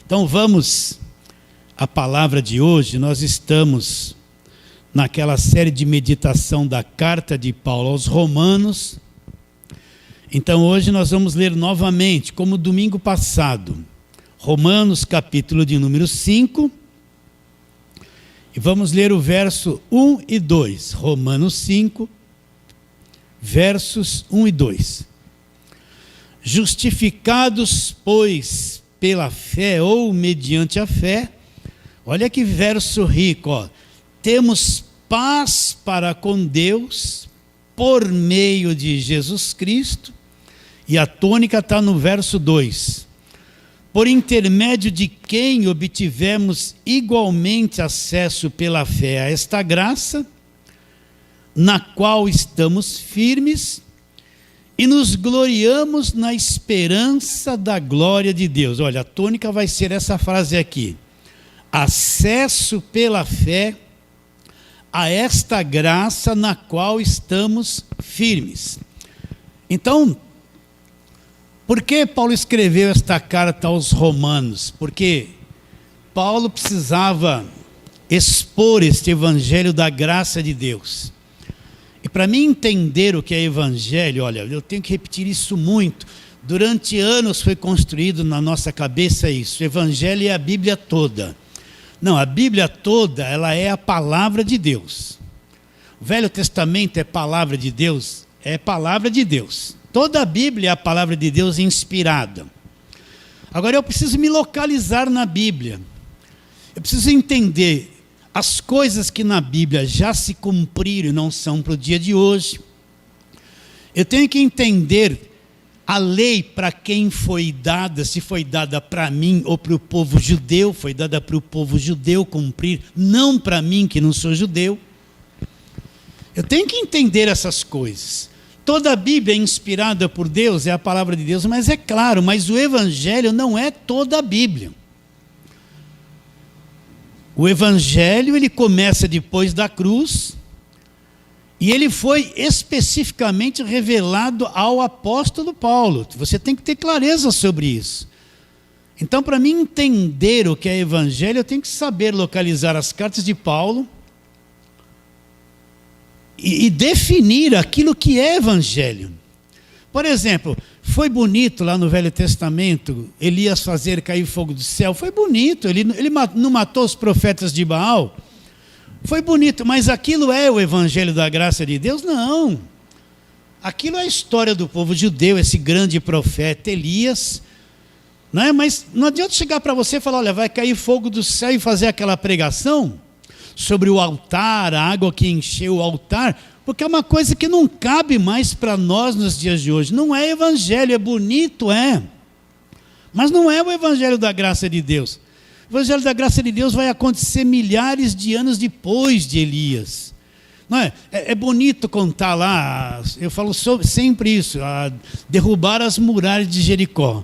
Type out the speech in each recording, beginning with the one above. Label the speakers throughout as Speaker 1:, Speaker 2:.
Speaker 1: Então vamos à palavra de hoje. Nós estamos naquela série de meditação da carta de Paulo aos Romanos. Então hoje nós vamos ler novamente, como domingo passado, Romanos capítulo de número 5. E vamos ler o verso 1 e 2. Romanos 5, versos 1 e 2. Justificados, pois, pela fé ou mediante a fé, olha que verso rico, ó. Temos paz para com Deus por meio de Jesus Cristo, e a tônica está no verso 2. Por intermédio de quem obtivemos igualmente acesso pela fé a esta graça, na qual estamos firmes e nos gloriamos na esperança da glória de Deus. Olha, a tônica vai ser essa frase aqui: acesso pela fé a esta graça na qual estamos firmes. Então, por que Paulo escreveu esta carta aos Romanos? Porque Paulo precisava expor este evangelho da graça de Deus. E para mim entender o que é evangelho, olha, eu tenho que repetir isso muito. Durante anos foi construído na nossa cabeça isso. O evangelho é a Bíblia toda. Não, a Bíblia toda, ela é a palavra de Deus. O Velho Testamento é palavra de Deus? É palavra de Deus. Toda a Bíblia é a palavra de Deus inspirada. Agora eu preciso me localizar na Bíblia. Eu preciso entender as coisas que na Bíblia já se cumpriram e não são para o dia de hoje. Eu tenho que entender a lei para quem foi dada, se foi dada para mim ou para o povo judeu. Foi dada para o povo judeu cumprir, não para mim que não sou judeu. Eu tenho que entender essas coisas. Toda a Bíblia é inspirada por Deus, é a palavra de Deus, mas é claro, mas o Evangelho não é toda a Bíblia. O Evangelho, ele começa depois da cruz, e ele foi especificamente revelado ao apóstolo Paulo. Você tem que ter clareza sobre isso. Então, para mim entender o que é Evangelho, eu tenho que saber localizar as cartas de Paulo, e definir aquilo que é evangelho. Por exemplo, foi bonito lá no Velho Testamento Elias fazer cair fogo do céu, foi bonito, ele não matou os profetas de Baal, foi bonito, mas aquilo é o evangelho da graça de Deus? Não, aquilo é a história do povo judeu, esse grande profeta Elias, não é? Mas não adianta chegar para você e falar, olha, vai cair fogo do céu, e fazer aquela pregação sobre o altar, a água que encheu o altar, porque é uma coisa que não cabe mais para nós nos dias de hoje. Não é evangelho, é bonito, mas não é o evangelho da graça de Deus. O evangelho da graça de Deus vai acontecer milhares de anos depois de Elias. Não é? É bonito contar lá, eu falo sempre isso, derrubar as muralhas de Jericó.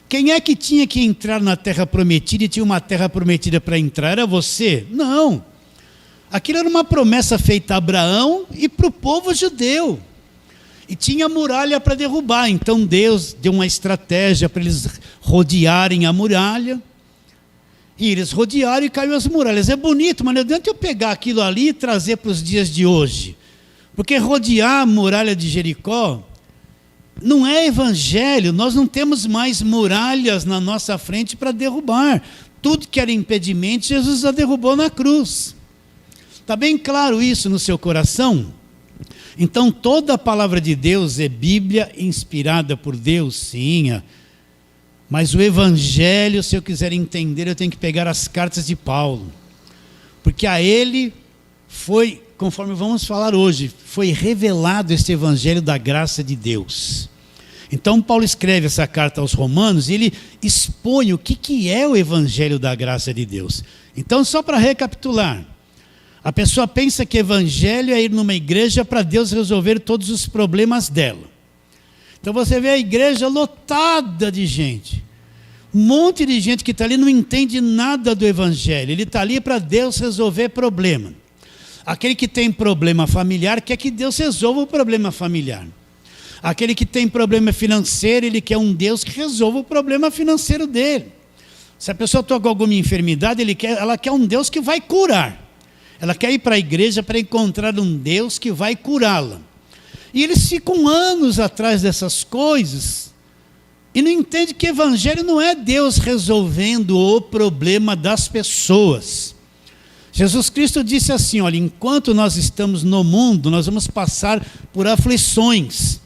Speaker 1: Quem é que tinha que entrar na terra prometida e tinha uma terra prometida para entrar? Era você? Não. Aquilo era uma promessa feita a Abraão e para o povo judeu. E tinha muralha para derrubar. Então Deus deu uma estratégia para eles rodearem a muralha. E eles rodearam e caiu as muralhas. É bonito, mas não adianta eu pegar aquilo ali e trazer para os dias de hoje. Porque rodear a muralha de Jericó não é evangelho. Nós não temos mais muralhas na nossa frente para derrubar. Tudo que era impedimento, Jesus a derrubou na cruz. Está bem claro isso no seu coração? Então toda a palavra de Deus é Bíblia inspirada por Deus, sim. Mas o evangelho, se eu quiser entender, eu tenho que pegar as cartas de Paulo. Porque a ele foi, conforme vamos falar hoje, foi revelado este evangelho da graça de Deus. Então Paulo escreve essa carta aos Romanos e ele expõe o que é o evangelho da graça de Deus. Então, só para recapitular, a pessoa pensa que evangelho é ir numa igreja para Deus resolver todos os problemas dela. Então você vê a igreja lotada de gente. Um monte de gente que está ali não entende nada do evangelho. Ele está ali para Deus resolver problema. Aquele que tem problema familiar quer que Deus resolva o problema familiar. Aquele que tem problema financeiro, ele quer um Deus que resolva o problema financeiro dele. Se a pessoa está com alguma enfermidade, ela quer um Deus que vai curar. Ela quer ir para a igreja para encontrar um Deus que vai curá-la. E eles ficam anos atrás dessas coisas e não entendem que evangelho não é Deus resolvendo o problema das pessoas. Jesus Cristo disse assim, olha, enquanto nós estamos no mundo, nós vamos passar por aflições.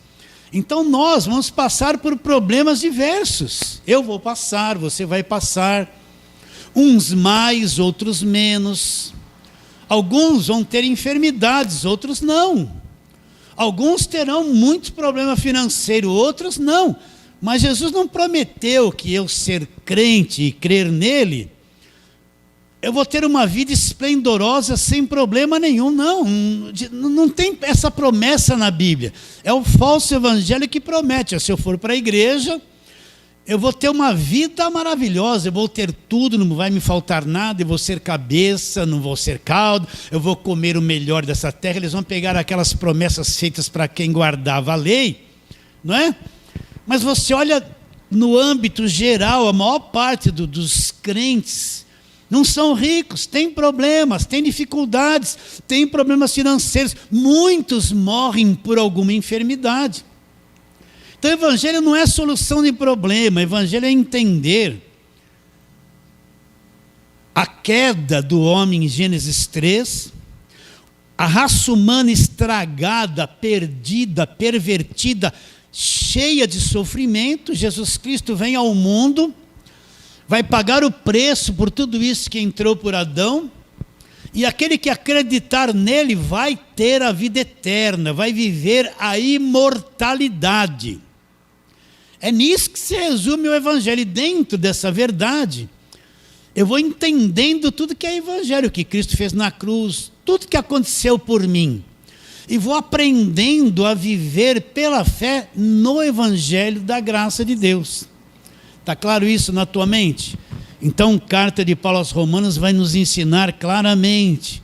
Speaker 1: Então nós vamos passar por problemas diversos. Eu vou passar, você vai passar. Uns mais, outros menos. Alguns vão ter enfermidades, outros não. Alguns terão muitos problemas financeiros, outros não. Mas Jesus não prometeu que eu ser crente e crer nele, eu vou ter uma vida esplendorosa sem problema nenhum. Não tem essa promessa na Bíblia. É o falso evangelho que promete. Se eu for para a igreja, eu vou ter uma vida maravilhosa, eu vou ter tudo, não vai me faltar nada, eu vou ser cabeça, não vou ser cauda, eu vou comer o melhor dessa terra. Eles vão pegar aquelas promessas feitas para quem guardava a lei, não é? Mas você olha no âmbito geral, a maior parte dos crentes não são ricos, têm problemas, têm dificuldades, têm problemas financeiros. Muitos morrem por alguma enfermidade. Então o evangelho não é solução de problema, o evangelho é entender a queda do homem em Gênesis 3, a raça humana estragada, perdida, pervertida, cheia de sofrimento. Jesus Cristo vem ao mundo, vai pagar o preço por tudo isso que entrou por Adão, e aquele que acreditar nele vai ter a vida eterna, vai viver a imortalidade. É nisso que se resume o evangelho, e dentro dessa verdade, eu vou entendendo tudo que é evangelho, o que Cristo fez na cruz, tudo que aconteceu por mim, e vou aprendendo a viver pela fé no evangelho da graça de Deus. Está claro isso na tua mente? Então, carta de Paulo aos Romanos vai nos ensinar claramente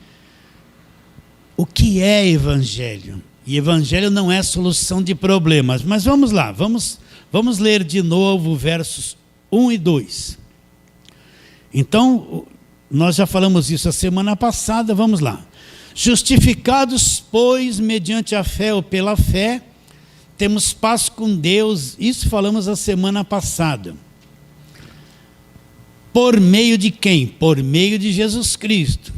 Speaker 1: o que é evangelho. E evangelho não é solução de problemas. Mas vamos lá, vamos ler de novo versos 1 e 2. Então, nós já falamos isso a semana passada, vamos lá. Justificados, pois, mediante a fé ou pela fé, temos paz com Deus. Isso falamos a semana passada. Por meio de quem? Por meio de Jesus Cristo.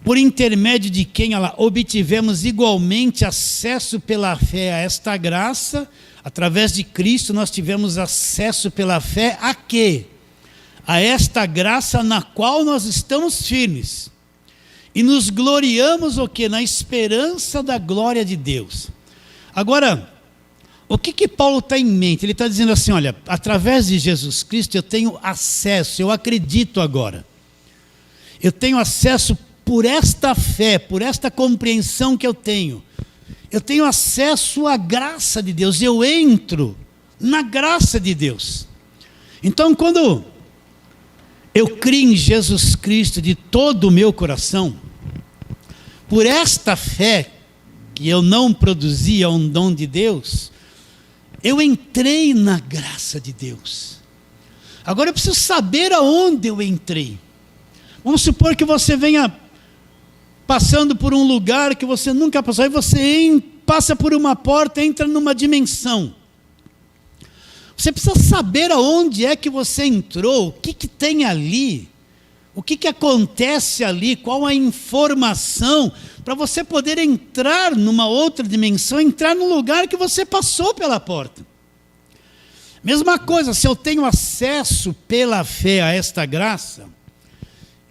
Speaker 1: Por intermédio de quem obtivemos igualmente acesso pela fé a esta graça. Através de Cristo nós tivemos acesso pela fé a quê? A esta graça na qual nós estamos firmes. E nos gloriamos o quê? Na esperança da glória de Deus. Agora, o que Paulo está em mente? Ele está dizendo assim, olha, através de Jesus Cristo eu tenho acesso, eu acredito agora. Eu tenho acesso por esta fé, por esta compreensão que eu tenho. Eu tenho acesso à graça de Deus, eu entro na graça de Deus. Então, quando eu creio em Jesus Cristo de todo o meu coração, por esta fé que eu não produzia um dom de Deus, eu entrei na graça de Deus. Agora eu preciso saber aonde eu entrei. Vamos supor que você venha passando por um lugar que você nunca passou, e você passa por uma porta, entra numa dimensão. Você precisa saber aonde é que você entrou, o que tem ali, o que acontece ali, qual a informação, para você poder entrar numa outra dimensão, entrar no lugar que você passou pela porta. Mesma coisa, se eu tenho acesso pela fé a esta graça,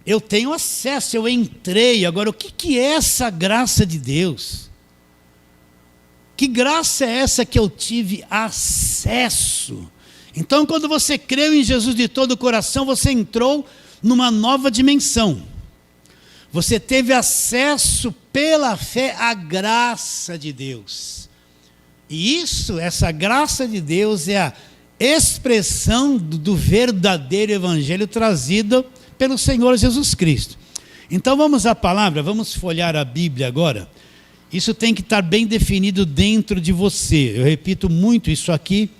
Speaker 1: eu tenho acesso, eu entrei. Agora, o que é essa graça de Deus? Que graça é essa que eu tive acesso? Então, quando você creu em Jesus de todo o coração, você entrou numa nova dimensão. Você teve acesso pela fé à graça de Deus. E essa graça de Deus é a expressão do verdadeiro evangelho trazido pelo Senhor Jesus Cristo. Então vamos à palavra, vamos folhear a Bíblia agora. Isso tem que estar bem definido dentro de você. Eu repito muito isso aqui.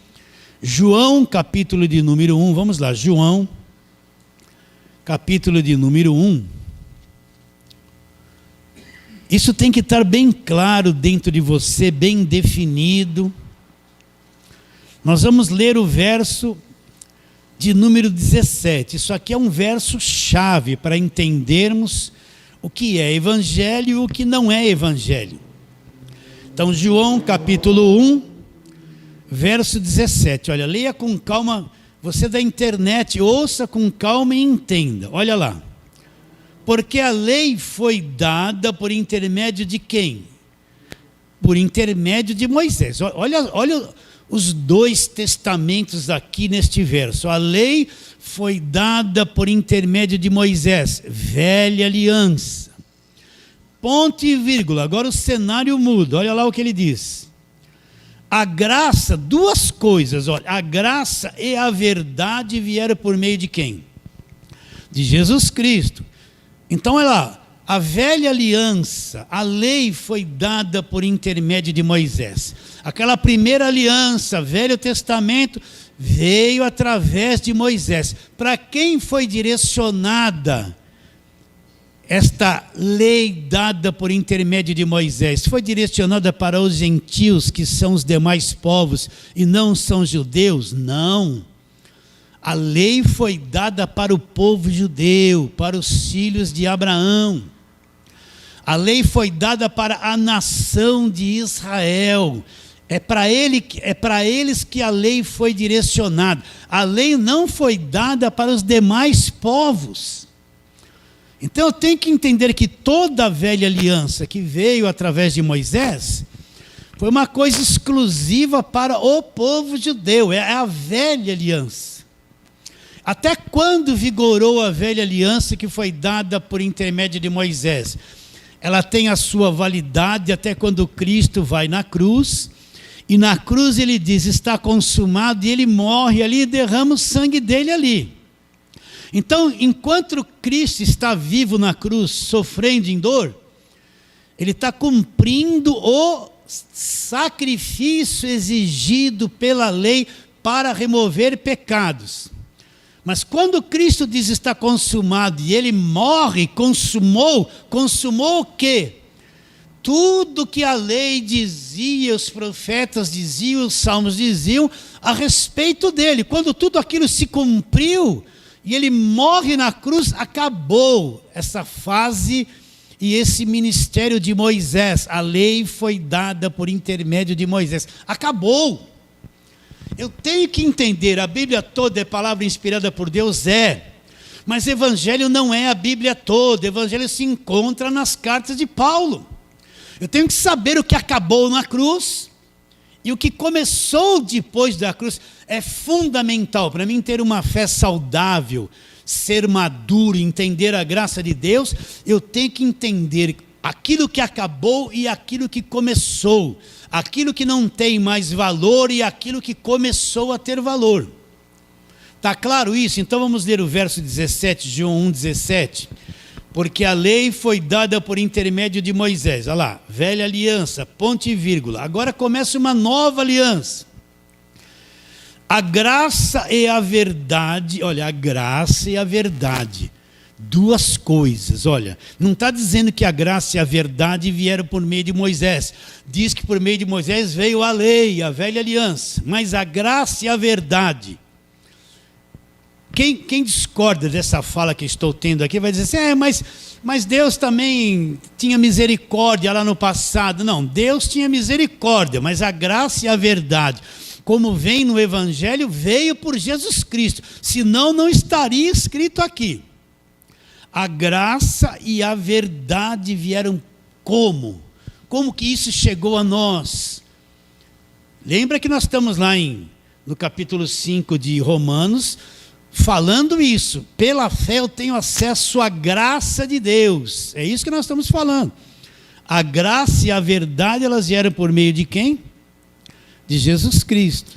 Speaker 1: João, capítulo de número 1, vamos lá, João, capítulo de número 1. Isso tem que estar bem claro dentro de você, bem definido. Nós vamos ler o verso de número 17. Isso aqui é um verso chave para entendermos o que é evangelho e o que não é evangelho. Então, João capítulo 1, verso 17. Olha, leia com calma. Você da internet, ouça com calma e entenda. Olha lá. Porque a lei foi dada por intermédio de quem? Por intermédio de Moisés. Olha os dois testamentos aqui neste verso. A lei foi dada por intermédio de Moisés, velha aliança. Ponto e vírgula. Agora o cenário muda. Olha lá o que ele diz. A graça, duas coisas. Olha, a graça e a verdade vieram por meio de quem? De Jesus Cristo. Então, olha lá, a velha aliança, a lei foi dada por intermédio de Moisés. Aquela primeira aliança, Velho Testamento, veio através de Moisés. Para quem foi direcionada esta lei dada por intermédio de Moisés? Foi direcionada para os gentios, que são os demais povos, e não são judeus? Não. A lei foi dada para o povo judeu, para os filhos de Abraão. A lei foi dada para a nação de Israel. É para eles que a lei foi direcionada. A lei não foi dada para os demais povos. Então eu tenho que entender que toda a velha aliança que veio através de Moisés foi uma coisa exclusiva para o povo judeu. É a velha aliança. Até quando vigorou a velha aliança que foi dada por intermédio de Moisés? Ela tem a sua validade até quando Cristo vai na cruz, e na cruz ele diz, está consumado, e ele morre ali e derrama o sangue dele ali. Então, enquanto Cristo está vivo na cruz, sofrendo em dor, ele está cumprindo o sacrifício exigido pela lei para remover pecados. Mas quando Cristo diz está consumado e ele morre, consumou o quê? Tudo que a lei dizia, os profetas diziam, os salmos diziam a respeito dele. Quando tudo aquilo se cumpriu e ele morre na cruz, acabou essa fase e esse ministério de Moisés. A lei foi dada por intermédio de Moisés. Acabou. Eu tenho que entender, a Bíblia toda é palavra inspirada por Deus, mas Evangelho não é a Bíblia toda. Evangelho se encontra nas cartas de Paulo. Eu tenho que saber o que acabou na cruz e o que começou depois da cruz. É fundamental para mim ter uma fé saudável, ser maduro, entender a graça de Deus. Eu tenho que entender aquilo que acabou e aquilo que começou. Aquilo que não tem mais valor e aquilo que começou a ter valor. Está claro isso? Então vamos ler o verso 17, João 1, 17. Porque a lei foi dada por intermédio de Moisés. Olha lá, velha aliança, ponto e vírgula. Agora começa uma nova aliança. A graça e a verdade, olha, a graça e a verdade. Duas coisas, olha, não está dizendo que a graça e a verdade vieram por meio de Moisés. Diz que por meio de Moisés veio a lei, a velha aliança. Mas a graça e a verdade. Quem discorda dessa fala que estou tendo aqui vai dizer assim, mas Deus também tinha misericórdia lá no passado. Não, Deus tinha misericórdia, mas a graça e a verdade, como vem no Evangelho, veio por Jesus Cristo. Senão não estaria escrito aqui. A graça e a verdade vieram como? Como que isso chegou a nós? Lembra que nós estamos lá no capítulo 5 de Romanos, falando isso. Pela fé eu tenho acesso à graça de Deus. É isso que nós estamos falando. A graça e a verdade, elas vieram por meio de quem? De Jesus Cristo.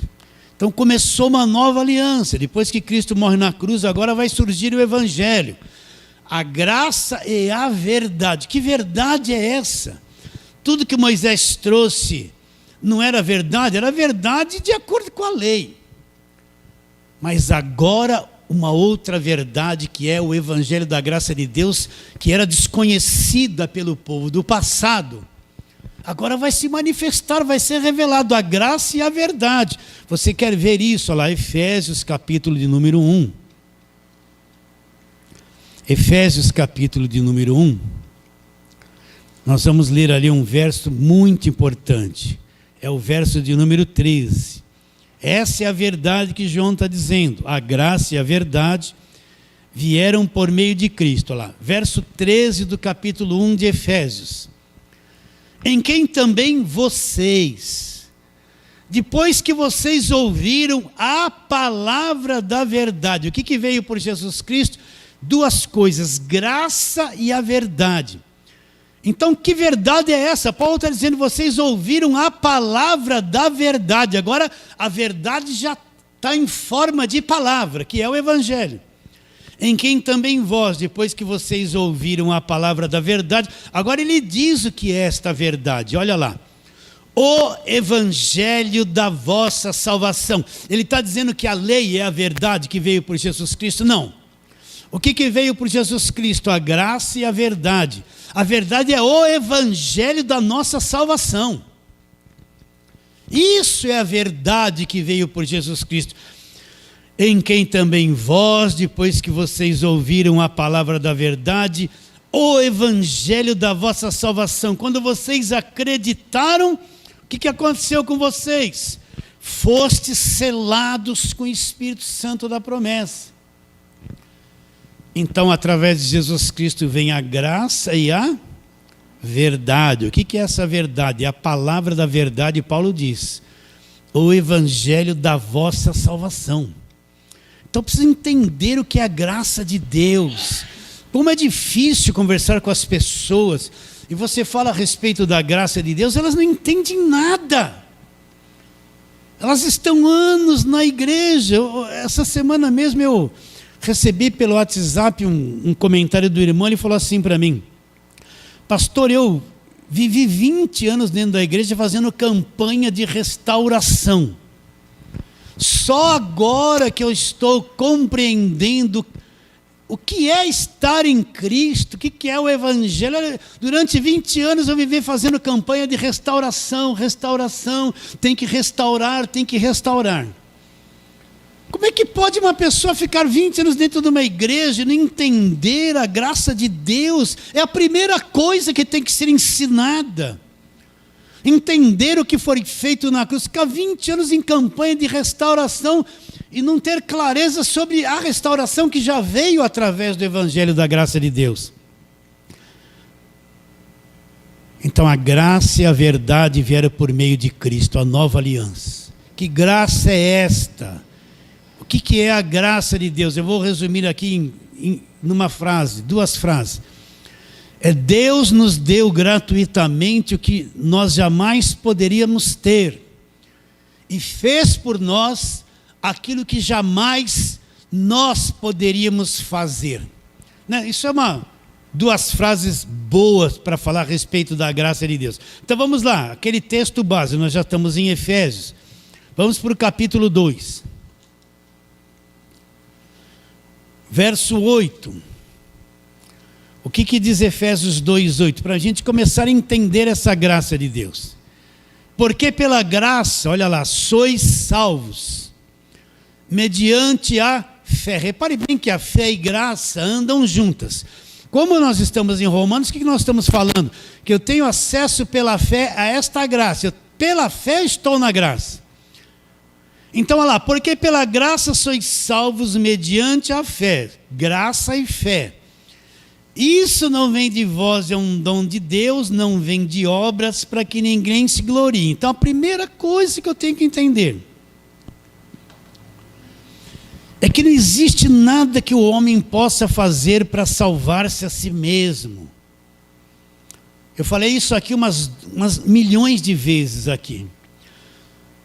Speaker 1: Então começou uma nova aliança. Depois que Cristo morre na cruz, agora vai surgir o Evangelho. A graça e a verdade. Que verdade é essa? Tudo que Moisés trouxe não era verdade, era verdade de acordo com a lei. Mas agora uma outra verdade, que é o Evangelho da graça de Deus, que era desconhecida pelo povo do passado. Agora vai se manifestar, vai ser revelado a graça e a verdade. Você quer ver isso? Olha lá, Efésios capítulo de número 1. Efésios capítulo de número 1. Nós vamos ler ali um verso muito importante. É o verso de número 13. Essa é a verdade que João está dizendo. A graça e a verdade vieram por meio de Cristo. Olha lá, verso 13 do capítulo 1 de Efésios. Em quem também vocês, depois que vocês ouviram a palavra da verdade. O que veio por Jesus Cristo? Duas coisas, graça e a verdade. Então, que verdade é essa? Paulo está dizendo, vocês ouviram a palavra da verdade. Agora, a verdade já está em forma de palavra, que é o Evangelho. Em quem também vós, depois que vocês ouviram a palavra da verdade, agora ele diz o que é esta verdade, olha lá. O Evangelho da vossa salvação. Ele está dizendo que a lei é a verdade que veio por Jesus Cristo? Não. O que veio por Jesus Cristo? A graça e a verdade. A verdade é o Evangelho da nossa salvação. Isso é a verdade que veio por Jesus Cristo. Em quem também vós, depois que vocês ouviram a palavra da verdade, o Evangelho da vossa salvação. Quando vocês acreditaram, o que aconteceu com vocês? Fostes selados com o Espírito Santo da promessa. Então, através de Jesus Cristo vem a graça e a verdade. O que é essa verdade? É a palavra da verdade, Paulo diz. O Evangelho da vossa salvação. Então, precisa entender o que é a graça de Deus. Como é difícil conversar com as pessoas. E você fala a respeito da graça de Deus, elas não entendem nada. Elas estão anos na igreja. Essa semana mesmo eu recebi pelo WhatsApp um comentário do irmão, ele falou assim para mim: pastor, eu vivi 20 anos dentro da igreja fazendo campanha de restauração. Só agora que eu estou compreendendo o que é estar em Cristo, o que é o Evangelho. Durante 20 anos eu vivi fazendo campanha de restauração, tem que restaurar. Como é que pode uma pessoa ficar 20 anos dentro de uma igreja e não entender a graça de Deus? É a primeira coisa que tem que ser ensinada. Entender o que foi feito na cruz. Ficar 20 anos em campanha de restauração e não ter clareza sobre a restauração que já veio através do Evangelho da graça de Deus. Então a graça e a verdade vieram por meio de Cristo, a nova aliança. Que graça é esta? O que é a graça de Deus? Eu vou resumir aqui numa frase, duas frases. Deus nos deu gratuitamente o que nós jamais poderíamos ter. E fez por nós aquilo que jamais nós poderíamos fazer. Isso é duas frases boas para falar a respeito da graça de Deus. Então vamos lá, aquele texto base, nós já estamos em Efésios. Vamos para o capítulo 2. Verso 8. O que diz Efésios 2:8? Para a gente começar a entender essa graça de Deus. Porque pela graça, olha lá, sois salvos, mediante a fé. Repare bem que a fé e graça andam juntas. Como nós estamos em Romanos, o que nós estamos falando? Que eu tenho acesso pela fé a esta graça. Pela fé estou na graça. Então, olha lá, porque pela graça sois salvos mediante a fé. Graça e fé. Isso não vem de vós, é um dom de Deus, não vem de obras para que ninguém se glorie. Então, a primeira coisa que eu tenho que entender é que não existe nada que o homem possa fazer para salvar-se a si mesmo. Eu falei isso aqui umas milhões de vezes aqui.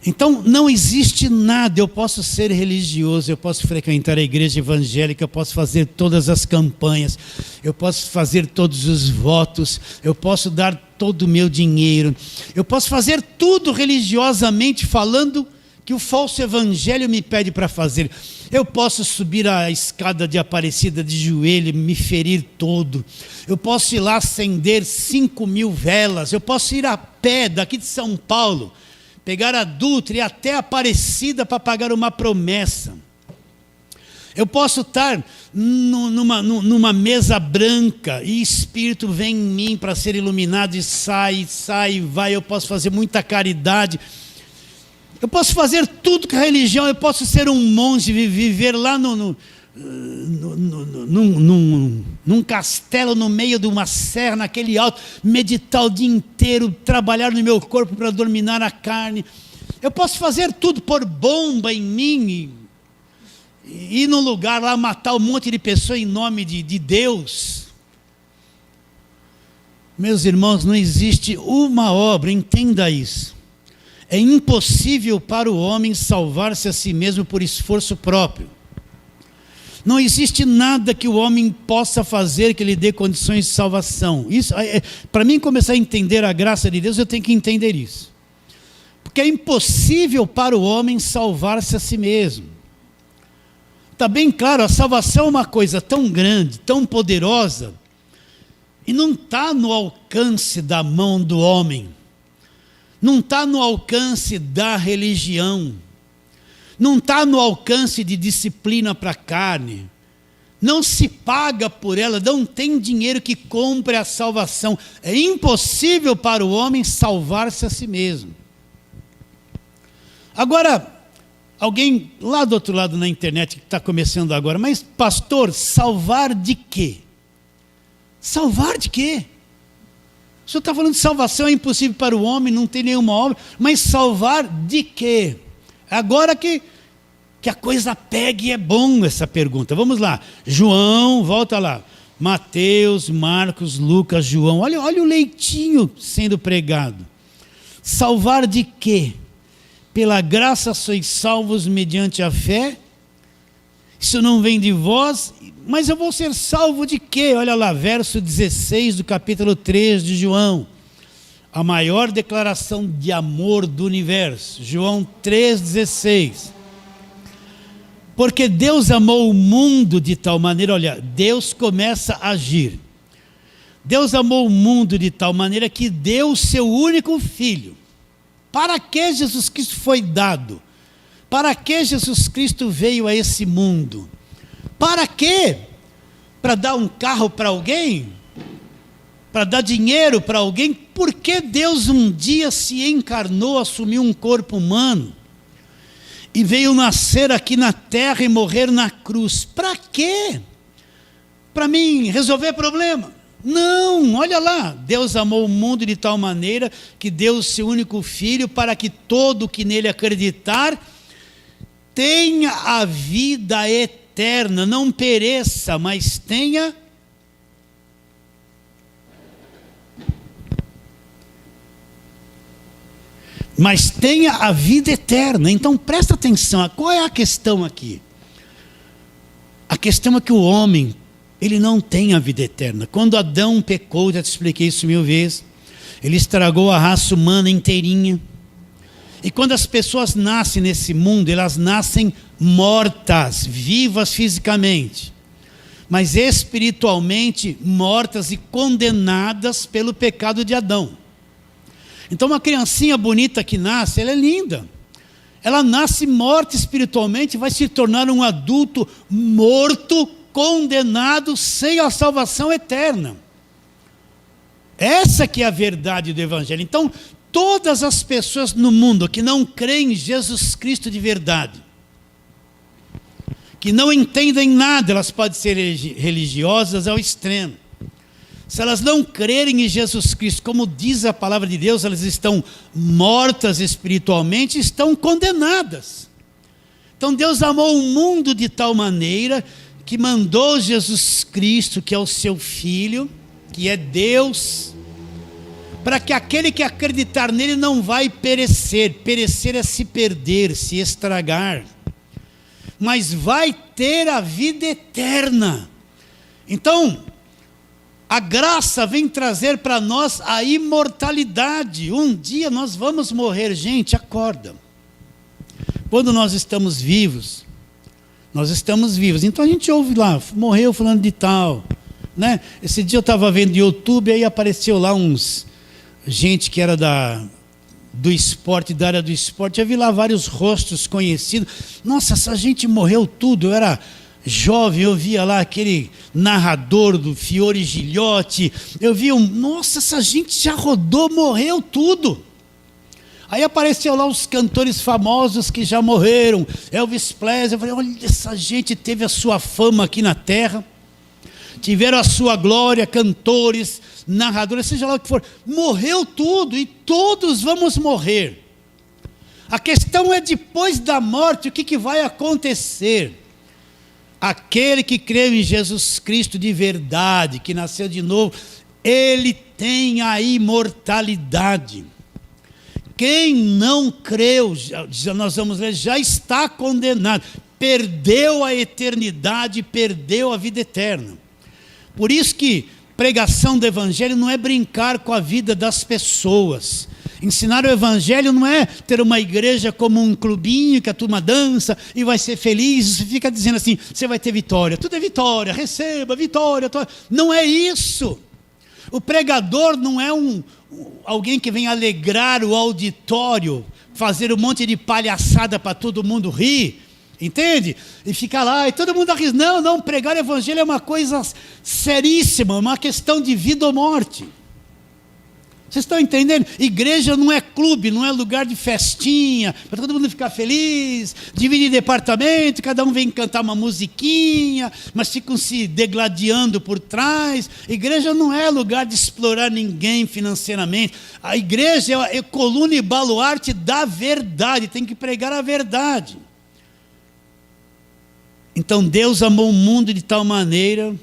Speaker 1: Então, não existe nada. Eu posso ser religioso, eu posso frequentar a igreja evangélica, eu posso fazer todas as campanhas, eu posso fazer todos os votos, eu posso dar todo o meu dinheiro, eu posso fazer tudo religiosamente falando que o falso evangelho me pede para fazer. Eu posso subir a escada de Aparecida de joelho, me ferir todo. Eu posso ir lá acender 5.000 velas. Eu posso ir a pé daqui de São Paulo, pegar a Dutra e ir até Aparecida para pagar uma promessa. Eu posso estar numa mesa branca e Espírito vem em mim para ser iluminado e sai, vai. Eu posso fazer muita caridade. Eu posso fazer tudo com a religião. Eu posso ser um monge, viver lá num castelo no meio de uma serra, naquele alto, meditar o dia inteiro, trabalhar no meu corpo para dominar a carne. Eu posso fazer tudo, pôr bomba em mim, ir num lugar lá, matar um monte de pessoas em nome de Deus. Meus irmãos, não existe uma obra, entenda isso. É impossível para o homem salvar-se a si mesmo por esforço próprio. Não existe nada que o homem possa fazer que lhe dê condições de salvação. Isso, para mim começar a entender a graça de Deus, eu tenho que entender isso. Porque é impossível para o homem salvar-se a si mesmo. Está bem claro, a salvação é uma coisa tão grande, tão poderosa, e não está no alcance da mão do homem. Não está no alcance da religião, não está no alcance de disciplina para a carne, não se paga por ela, não tem dinheiro que compre a salvação. É impossível para o homem salvar-se a si mesmo. Agora, alguém lá do outro lado na internet que está começando agora, mas pastor, salvar de quê? Salvar de quê? O senhor está falando de salvação, é impossível para o homem, não tem nenhuma obra, mas salvar de quê? Agora que a coisa pega e é bom essa pergunta. Vamos lá, João, volta lá, Mateus, Marcos, Lucas, João, olha o leitinho sendo pregado. Salvar de quê? Pela graça sois salvos mediante a fé, isso não vem de vós, mas eu vou ser salvo de quê? Olha lá, verso 16 do capítulo 3 de João. A maior declaração de amor do universo. João 3,16. Porque Deus amou o mundo de tal maneira, olha, Deus começa a agir. Deus amou o mundo de tal maneira que deu o seu único filho. Para que Jesus Cristo foi dado? Para que Jesus Cristo veio a esse mundo? Para quê? Para dar um carro para alguém? Para dar dinheiro para alguém? Por que Deus um dia se encarnou, assumiu um corpo humano e veio nascer aqui na terra e morrer na cruz? Para quê? Para mim resolver problema? Não, olha lá, Deus amou o mundo de tal maneira que deu o seu único filho para que todo que nele acreditar tenha a vida eterna, não pereça, mas tenha a vida eterna. Então presta atenção, qual é a questão aqui? A questão é que o homem, ele não tem a vida eterna. Quando Adão pecou, já te expliquei isso 1000 vezes, ele estragou a raça humana inteirinha. E quando as pessoas nascem nesse mundo, elas nascem mortas, vivas fisicamente, mas espiritualmente mortas e condenadas pelo pecado de Adão. Então uma criancinha bonita que nasce, ela é linda. Ela nasce morta espiritualmente, vai se tornar um adulto morto, condenado, sem a salvação eterna. Essa que é a verdade do Evangelho. Então, todas as pessoas no mundo que não creem em Jesus Cristo de verdade, que não entendem nada, elas podem ser religiosas ao extremo. Se elas não crerem em Jesus Cristo, como diz a palavra de Deus, elas estão mortas espiritualmente, estão condenadas. Então Deus amou o mundo de tal maneira que mandou Jesus Cristo, que é o seu Filho, que é Deus, para que aquele que acreditar nele não vai perecer. Perecer é se perder, se estragar, mas vai ter a vida eterna. Então, a graça vem trazer para nós a imortalidade. Um dia nós vamos morrer. Gente, acorda. Quando nós estamos vivos, Nós estamos vivos. Então a gente ouve lá, morreu fulano de tal, né? Esse dia eu estava vendo no YouTube, aí apareceu lá gente que era do esporte, da área do esporte. Eu vi lá vários rostos conhecidos. Nossa, essa gente morreu tudo. Eu era jovem, eu via lá aquele narrador do Fiore Gilhote. Eu vi nossa, essa gente já rodou, morreu tudo. Aí apareceu lá os cantores famosos que já morreram, Elvis Presley. Eu falei, olha, essa gente teve a sua fama aqui na terra, tiveram a sua glória, cantores, narradores, seja lá o que for. Morreu tudo e todos vamos morrer. A questão é depois da morte, o que vai acontecer? Aquele que creu em Jesus Cristo de verdade, que nasceu de novo, ele tem a imortalidade. Quem não creu, nós vamos ler, já está condenado, perdeu a eternidade, perdeu a vida eterna. Por isso que pregação do Evangelho não é brincar com a vida das pessoas. Ensinar o Evangelho não é ter uma igreja como um clubinho que a turma dança e vai ser feliz. Você fica dizendo assim, você vai ter vitória. Tudo é vitória, receba, vitória. Não é isso. O pregador não é alguém que vem alegrar o auditório, fazer um monte de palhaçada para todo mundo rir, entende? E ficar lá e todo mundo dá risada. Não, pregar o Evangelho é uma coisa seríssima, uma questão de vida ou morte. Vocês estão entendendo? Igreja não é clube, não é lugar de festinha, para todo mundo ficar feliz, dividir departamento, cada um vem cantar uma musiquinha, mas ficam se degladiando por trás. Igreja não é lugar de explorar ninguém financeiramente. A igreja é coluna e baluarte da verdade, tem que pregar a verdade. Então Deus amou o mundo de tal maneira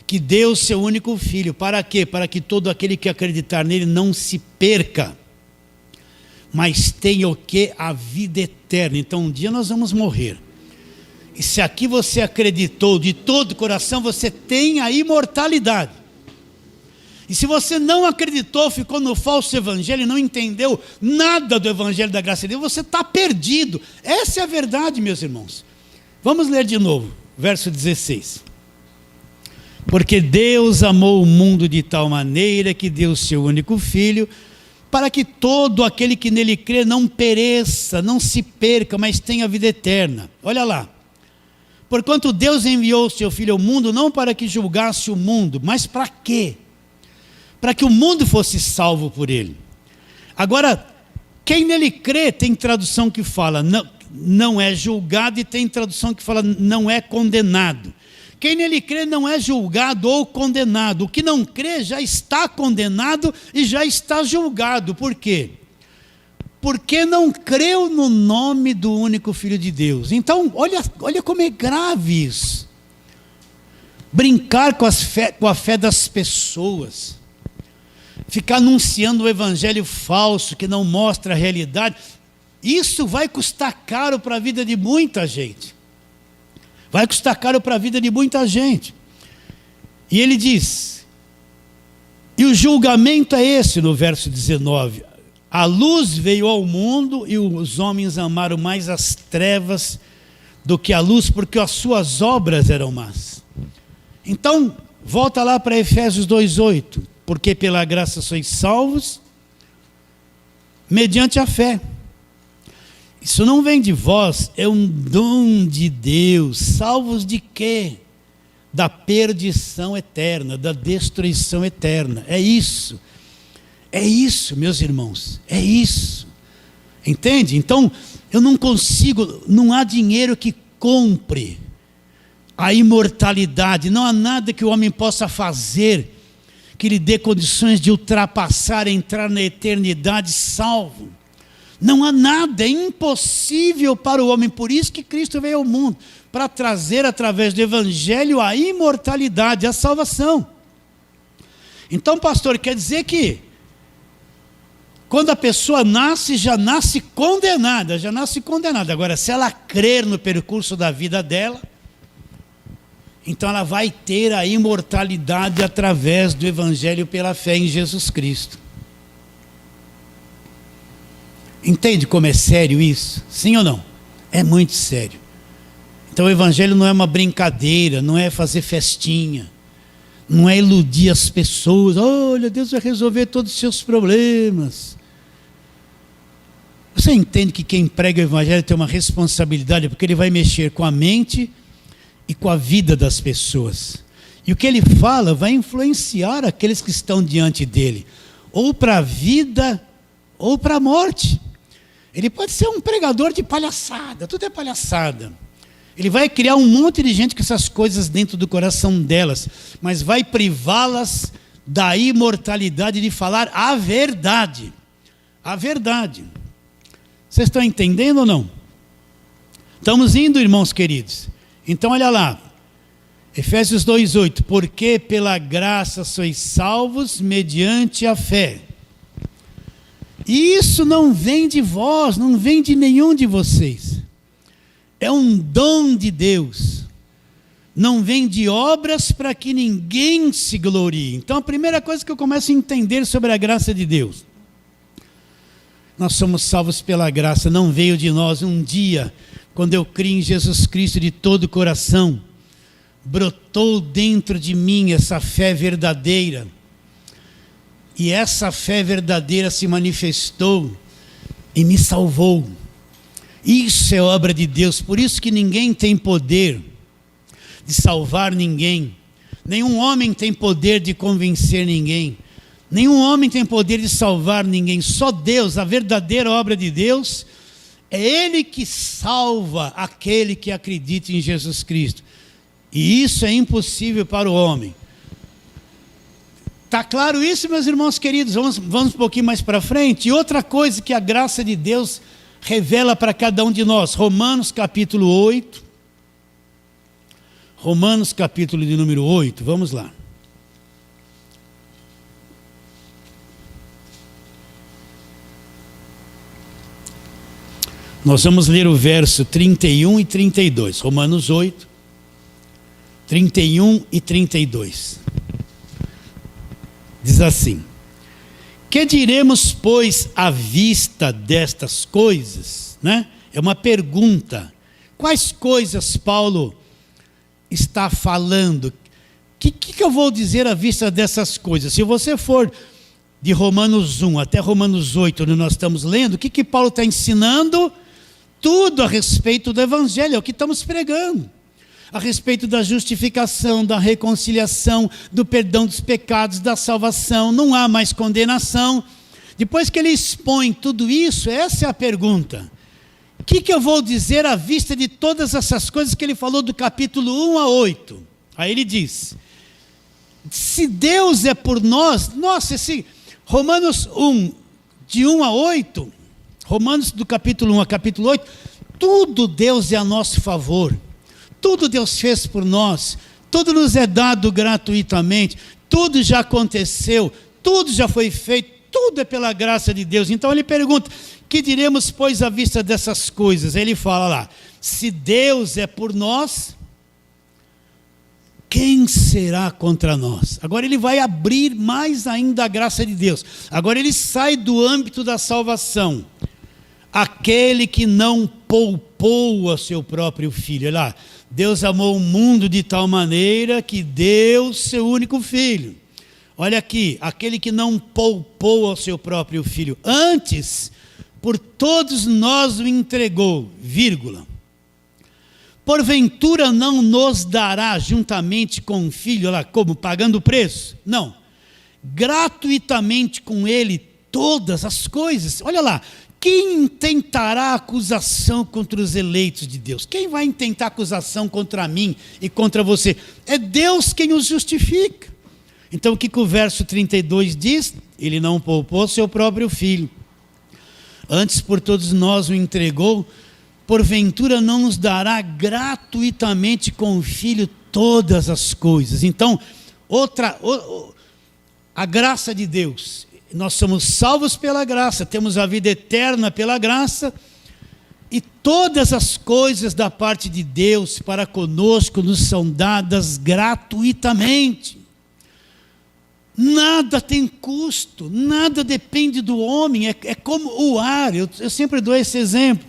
Speaker 1: que deu o seu único filho. Para quê? Para que todo aquele que acreditar nele não se perca, mas tenha o quê? A vida eterna. Então um dia nós vamos morrer. E se aqui você acreditou de todo o coração, você tem a imortalidade. E se você não acreditou, ficou no falso evangelho, não entendeu nada do evangelho da graça de Deus, você está perdido. Essa é a verdade, meus irmãos. Vamos ler de novo, verso 16. Porque Deus amou o mundo de tal maneira que deu o seu único filho, para que todo aquele que nele crê não pereça, não se perca, mas tenha vida eterna. Olha lá. Porquanto Deus enviou o seu filho ao mundo, não para que julgasse o mundo, mas para quê? Para que o mundo fosse salvo por ele. Agora, quem nele crê, tem tradução que fala, não é julgado, e tem tradução que fala, não é condenado. Quem nele crê não é julgado ou condenado. O que não crê já está condenado e já está julgado. Por quê? Porque não creu no nome do único Filho de Deus. Então, olha como é grave isso. Brincar com a fé das pessoas. Ficar anunciando um evangelho falso que não mostra a realidade. Isso vai custar caro para a vida de muita gente. Vai custar caro para a vida de muita gente. E ele diz, e o julgamento é esse no verso 19. A luz veio ao mundo e os homens amaram mais as trevas do que a luz, porque as suas obras eram más. Então, volta lá para Efésios 2:8. Porque pela graça sois salvos, mediante a fé. Isso não vem de vós, é um dom de Deus. Salvos de quê? Da perdição eterna, da destruição eterna. É isso, meus irmãos, é isso. Entende? Então, eu não consigo, não há dinheiro que compre a imortalidade. Não há nada que o homem possa fazer que lhe dê condições de ultrapassar, entrar na eternidade salvo. Não há nada, é impossível para o homem. Por isso que Cristo veio ao mundo, para trazer através do Evangelho a imortalidade, a salvação. Então, pastor, quer dizer que quando a pessoa nasce, já nasce condenada. Agora, se ela crer no percurso da vida dela, então ela vai ter a imortalidade através do Evangelho pela fé em Jesus Cristo. Entende como é sério isso? Sim ou não? É muito sério. Então o evangelho não é uma brincadeira, não é fazer festinha, não é iludir as pessoas. Olha, Deus vai resolver todos os seus problemas. Você entende que quem prega o evangelho tem uma responsabilidade, porque ele vai mexer com a mente e com a vida das pessoas. E o que ele fala vai influenciar aqueles que estão diante dele, ou para a vida, ou para a morte. Ele pode ser um pregador de palhaçada, tudo é palhaçada. Ele vai criar um monte de gente com essas coisas dentro do coração delas, mas vai privá-las da imortalidade de falar a verdade. A verdade. Vocês estão entendendo ou não? Estamos indo, irmãos queridos. Então olha lá, Efésios 2:8, porque pela graça sois salvos mediante a fé. E isso não vem de vós, não vem de nenhum de vocês. É um dom de Deus. Não vem de obras para que ninguém se glorie. Então a primeira coisa que eu começo a entender sobre a graça de Deus. Nós somos salvos pela graça, não veio de nós. Um dia, quando eu criei em Jesus Cristo de todo o coração, brotou dentro de mim essa fé verdadeira. E essa fé verdadeira se manifestou e me salvou. Isso é obra de Deus, por isso que ninguém tem poder de salvar ninguém. Nenhum homem tem poder de convencer ninguém. Nenhum homem tem poder de salvar ninguém. Só Deus, a verdadeira obra de Deus, é Ele que salva aquele que acredita em Jesus Cristo. E isso é impossível para o homem. Está claro isso, meus irmãos queridos? Vamos um pouquinho mais para frente. E outra coisa que a graça de Deus revela para cada um de nós. Romanos capítulo 8. Romanos capítulo de número 8. Vamos lá. Nós vamos ler o verso 31 e 32. Romanos 8, 31 e 32. Diz assim: que diremos, pois, à vista destas coisas? Né? É uma pergunta. Quais coisas Paulo está falando? O que eu vou dizer à vista dessas coisas? Se você for de Romanos 1 até Romanos 8, onde nós estamos lendo, o que Paulo está ensinando? Tudo a respeito do evangelho, é o que estamos pregando. A respeito da justificação, da reconciliação, do perdão dos pecados, da salvação, não há mais condenação. Depois que ele expõe tudo isso, essa é a pergunta. O que eu vou dizer à vista de todas essas coisas que ele falou do capítulo 1 a 8? Aí ele diz, se Deus é por nós, nossa, esse Romanos 1, de 1 a 8, Romanos do capítulo 1 a capítulo 8, tudo Deus é a nosso favor. Tudo Deus fez por nós, tudo nos é dado gratuitamente, tudo já aconteceu, tudo já foi feito, tudo é pela graça de Deus. Então ele pergunta, que diremos, pois, à vista dessas coisas? Ele fala lá, se Deus é por nós, quem será contra nós? Agora ele vai abrir mais ainda a graça de Deus. Agora ele sai do âmbito da salvação. Aquele que não poupou a seu próprio filho. Olha lá, Deus amou o mundo de tal maneira que deu seu único filho. Olha aqui, aquele que não poupou ao seu próprio filho, antes por todos nós o entregou, vírgula. Porventura não nos dará juntamente com o filho, olha lá, como? Pagando o preço? Não. Gratuitamente com ele todas as coisas. Olha lá. Quem intentará acusação contra os eleitos de Deus? Quem vai intentar acusação contra mim e contra você? É Deus quem os justifica. Então o que o verso 32 diz? Ele não poupou seu próprio filho. Antes por todos nós o entregou. Porventura não nos dará gratuitamente com o filho todas as coisas. Então, a graça de Deus. Nós somos salvos pela graça, temos a vida eterna pela graça, e todas as coisas da parte de Deus para conosco nos são dadas gratuitamente. Nada tem custo, nada depende do homem, é como o ar. Eu sempre dou esse exemplo.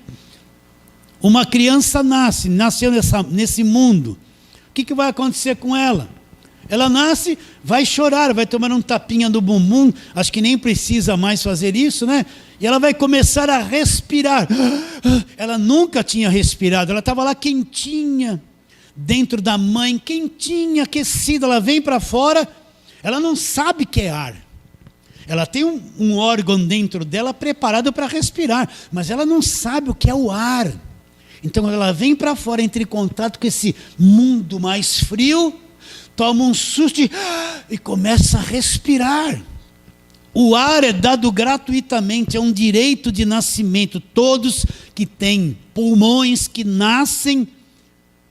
Speaker 1: Uma criança nasceu nesse mundo. O que vai acontecer com ela? Ela nasce, vai chorar, vai tomar um tapinha no bumbum, acho que nem precisa mais fazer isso, né? E ela vai começar a respirar. Ela nunca tinha respirado, ela estava lá quentinha, dentro da mãe, quentinha, aquecida, ela vem para fora, ela não sabe o que é ar. Ela tem um órgão dentro dela preparado para respirar, mas ela não sabe o que é o ar. Então ela vem para fora, entra em contato com esse mundo mais frio, toma um susto e começa a respirar. O ar é dado gratuitamente, é um direito de nascimento. Todos que têm pulmões, que nascem,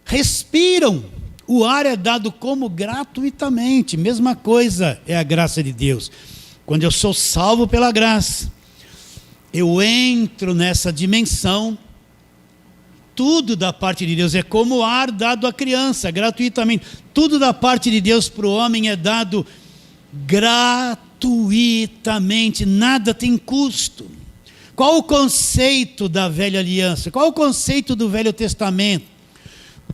Speaker 1: respiram. O ar é dado como gratuitamente. Mesma coisa é a graça de Deus. Quando eu sou salvo pela graça, eu entro nessa dimensão. Tudo da parte de Deus é como o ar dado à criança, gratuitamente. Tudo da parte de Deus para o homem é dado gratuitamente, nada tem custo. Qual o conceito da velha aliança? Qual o conceito do Velho Testamento?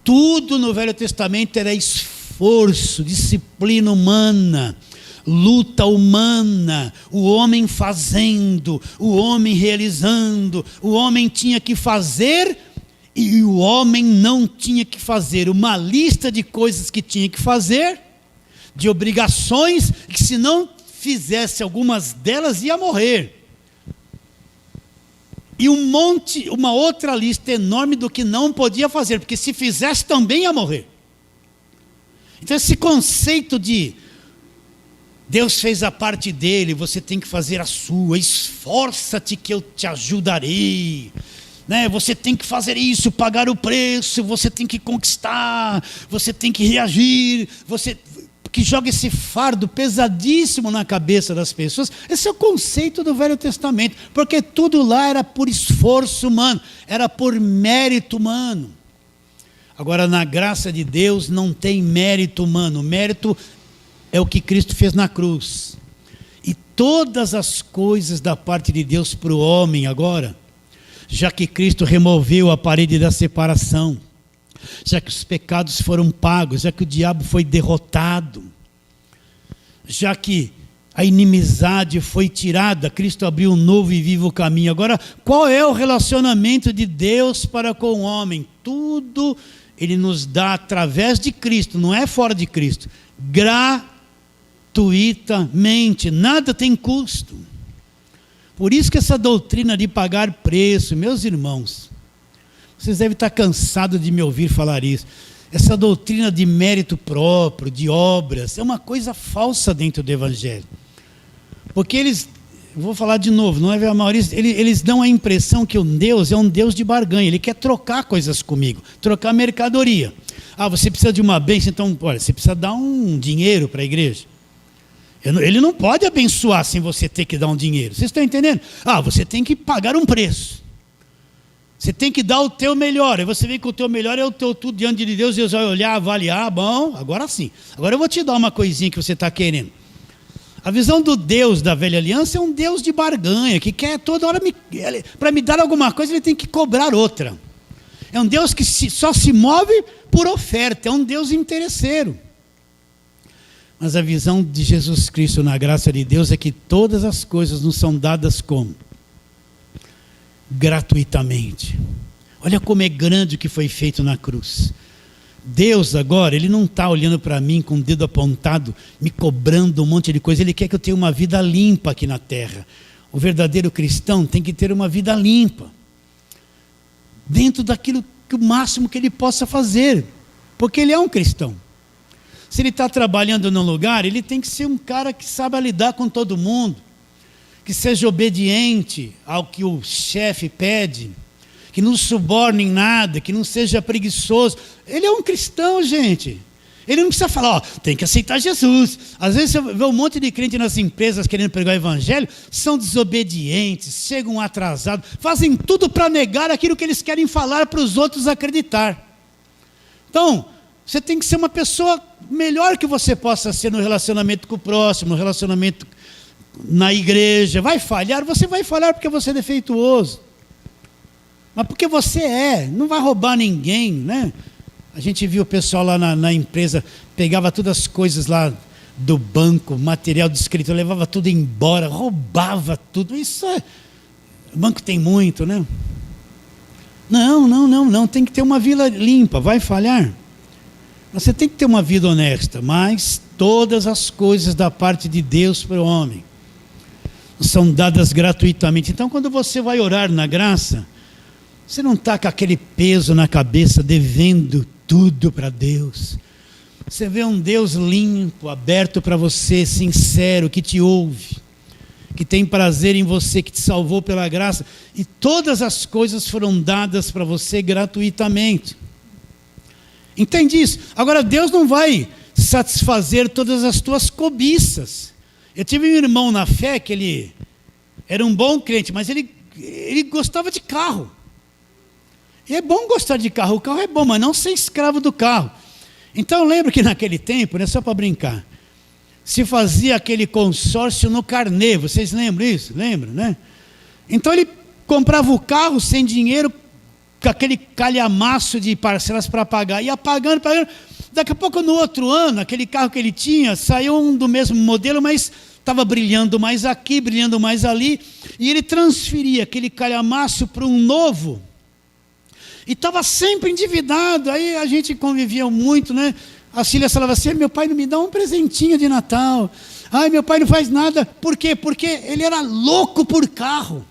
Speaker 1: Tudo no Velho Testamento era esforço, disciplina humana, luta humana, o homem fazendo, o homem realizando, o homem tinha que fazer. E o homem não tinha que fazer uma lista de coisas que tinha que fazer, de obrigações, que se não fizesse algumas delas ia morrer. E uma outra lista enorme do que não podia fazer, porque se fizesse também ia morrer. Então esse conceito de Deus fez a parte dele, você tem que fazer a sua, esforça-te que eu te ajudarei. Né? Você tem que fazer isso, pagar o preço, você tem que conquistar, você tem que reagir, você que joga esse fardo pesadíssimo na cabeça das pessoas. Esse é o conceito do Velho Testamento, porque tudo lá era por esforço humano, era por mérito humano. Agora, na graça de Deus não tem mérito humano, o mérito é o que Cristo fez na cruz. E todas as coisas da parte de Deus para o homem agora, já que Cristo removeu a parede da separação, já que os pecados foram pagos, já que o diabo foi derrotado, já que a inimizade foi tirada, Cristo abriu um novo e vivo caminho. Agora, qual é o relacionamento de Deus para com o homem? Tudo Ele nos dá através de Cristo, não é fora de Cristo, gratuitamente, nada tem custo. Por isso que essa doutrina de pagar preço, meus irmãos, vocês devem estar cansados de me ouvir falar isso. Essa doutrina de mérito próprio, de obras, é uma coisa falsa dentro do Evangelho. Porque eles, vou falar de novo, não é a maioria, eles dão a impressão que o Deus é um Deus de barganha, Ele quer trocar coisas comigo, trocar mercadoria. Ah, você precisa de uma bênção, então, olha, você precisa dar um dinheiro para a igreja. Ele não pode abençoar sem você ter que dar um dinheiro. Vocês estão entendendo? Ah, você tem que pagar um preço. Você tem que dar o teu melhor. Aí você vem com o teu melhor, é o teu tudo diante de Deus. Deus vai olhar, avaliar. Bom, agora sim. Agora eu vou te dar uma coisinha que você está querendo. A visão do Deus da velha aliança é um Deus de barganha, que quer toda hora, para me dar alguma coisa, Ele tem que cobrar outra. É um Deus que só se move por oferta. É um Deus interesseiro. Mas a visão de Jesus Cristo na graça de Deus é que todas as coisas nos são dadas como? Gratuitamente. Olha como é grande o que foi feito na cruz. Deus agora, Ele não está olhando para mim com o dedo apontado, me cobrando um monte de coisa. Ele quer que eu tenha uma vida limpa aqui na terra. O verdadeiro cristão tem que ter uma vida limpa. Dentro daquilo que o máximo que ele possa fazer. Porque ele é um cristão. Se ele está trabalhando num lugar, ele tem que ser um cara que saiba lidar com todo mundo, que seja obediente ao que o chefe pede, que não suborne em nada, que não seja preguiçoso. Ele é um cristão, gente. Ele não precisa falar, tem que aceitar Jesus. Às vezes você vê um monte de crente nas empresas querendo pregar o evangelho, são desobedientes, chegam atrasados, fazem tudo para negar aquilo que eles querem falar para os outros acreditar. Então, você tem que ser uma pessoa melhor que você possa ser no relacionamento com o próximo, no relacionamento na igreja. Vai falhar, você vai falhar porque você é defeituoso. Mas porque você não vai roubar ninguém, né? A gente viu o pessoal lá na empresa, pegava todas as coisas lá do banco, material de escritório, levava tudo embora, roubava tudo. Isso é... O banco tem muito, né? Não, tem que ter uma vida limpa, vai falhar. Você tem que ter uma vida honesta, mas todas as coisas da parte de Deus para o homem são dadas gratuitamente. Então, quando você vai orar na graça, você não está com aquele peso na cabeça, devendo tudo para Deus. Você vê um Deus limpo, aberto para você, sincero, que te ouve, que tem prazer em você, que te salvou pela graça, e todas as coisas foram dadas para você gratuitamente. Entende isso? Agora, Deus não vai satisfazer todas as tuas cobiças. Eu tive um irmão na fé que ele era um bom crente, mas ele gostava de carro. E é bom gostar de carro, o carro é bom, mas não ser escravo do carro. Então eu lembro que naquele tempo, né, só para brincar, se fazia aquele consórcio no carnê, vocês lembram isso? Lembram, né? Então ele comprava o carro sem dinheiro, com aquele calhamaço de parcelas para pagar, ia pagando, daqui a pouco no outro ano, aquele carro que ele tinha, saiu um do mesmo modelo, mas estava brilhando mais aqui, brilhando mais ali, e ele transferia aquele calhamaço para um novo, e estava sempre endividado. Aí a gente convivia muito, né? A Cília falava assim: meu pai não me dá um presentinho de Natal, ai, meu pai não faz nada. Por quê? Porque ele era louco por carro,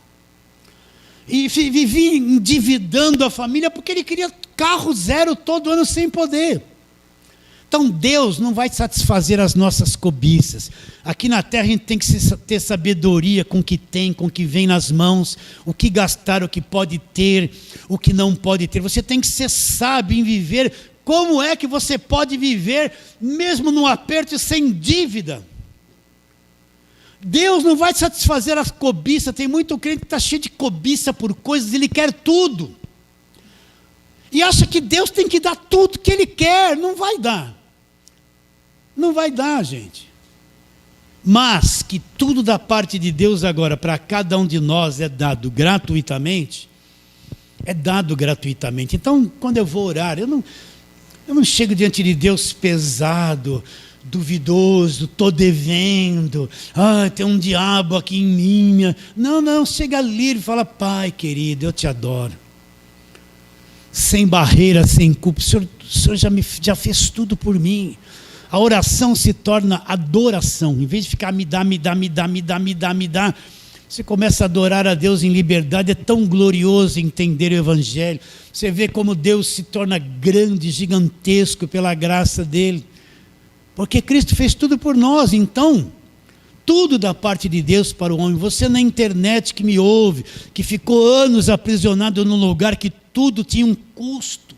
Speaker 1: e vivia endividando a família, porque ele queria carro zero todo ano sem poder. Então Deus não vai satisfazer as nossas cobiças. Aqui na terra a gente tem que ter sabedoria com o que tem, com o que vem nas mãos, o que gastar, o que pode ter, o que não pode ter. Você tem que ser sábio em viver. Como é que você pode viver mesmo no aperto e sem dívida? Deus não vai satisfazer as cobiças. Tem muito crente que está cheio de cobiça por coisas, ele quer tudo. E acha que Deus tem que dar tudo que ele quer. Não vai dar. Não vai dar, gente. Mas que tudo da parte de Deus agora para cada um de nós é dado gratuitamente. É dado gratuitamente. Então, quando eu vou orar, eu não chego diante de Deus pesado, duvidoso, estou devendo, tem um diabo aqui em mim. Não, chega livre e fala: Pai querido, eu te adoro. Sem barreira, sem culpa, o Senhor já fez tudo por mim. A oração se torna adoração. Em vez de ficar me dá, você começa a adorar a Deus em liberdade. É tão glorioso entender o Evangelho. Você vê como Deus se torna grande, gigantesco pela graça dele. Porque Cristo fez tudo por nós. Então, tudo da parte de Deus para o homem. Você na internet que me ouve, que ficou anos aprisionado num lugar que tudo tinha um custo.